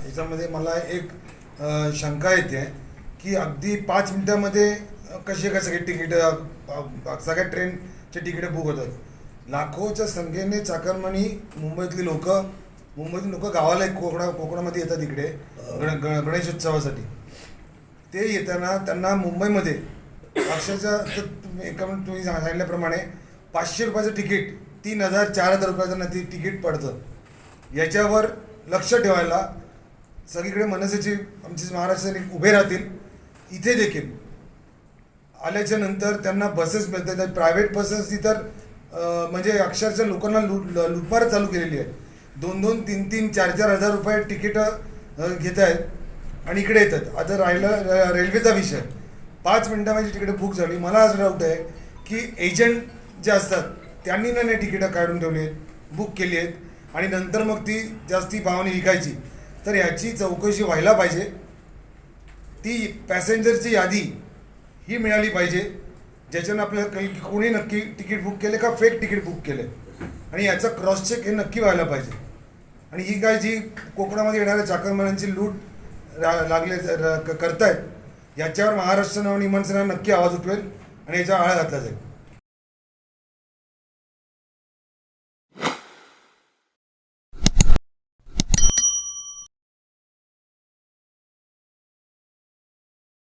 याच्यामध्ये मला एक शंका येते की अगदी 5 मिनिटामध्ये कसे काय सगळे तिकीट सगळ्या ट्रेनचे तिकीट बुक होतात. लाखोच्या संख्येने चाकरमानी मुंबईतली लोक गावाला कोकणामध्ये येतात इकडे गणेशोत्सवासाठी. ते येताना त्यांना मुंबईमध्ये अक्षरशः तुम्ही सांगितल्याप्रमाणे 500 रुपयाचं तिकीट 3000 4000 रुपयाचं तिकीट पडतं. याच्यावर लक्ष ठेवायला सगळीकडे मनसेची आमचे महाराष्ट्राने उभे राहतील. इथे देखील आल्याच्या नंतर त्यांना बसेस मिळतात, प्रायव्हेट बसेसची तर म्हणजे अक्षरशः लोकांना लुटमार चालू केलेली आहे. 2-2, 3-3, 4-4 हजार रुपये तिकीट घेत आहेत आणि इकडे येतात. आता राहिला रेल्वेचा विषय, 5 मिनिटामध्ये तिकीट बुक झाली. मला असं डाऊट आहे की एजंट जे असतात त्यांनी नाही तिकीटं काढून ठेवली आहेत, बुक केली आहेत आणि नंतर मग ती जास्ती भावाने विकायची. तर ह्याची चौकशी व्हायला पाहिजे. ती पॅसेंजरची यादी ही मिळाली पाहिजे, ज्याच्यानं आपल्याला कळेल की कोणी नक्की तिकीट बुक केले का फेक तिकीट बुक केले, आणि याचा क्रॉस चेक हे नक्की व्हायला पाहिजे. आणि ही काय जी कोकणामध्ये येणाऱ्या चाकरमान्यांची लूट करतायत, याच्यावर महाराष्ट्र नवनिर्माण सेना नक्की आवाज उठवेल आणि याच्यावर आळा घातला जाईल.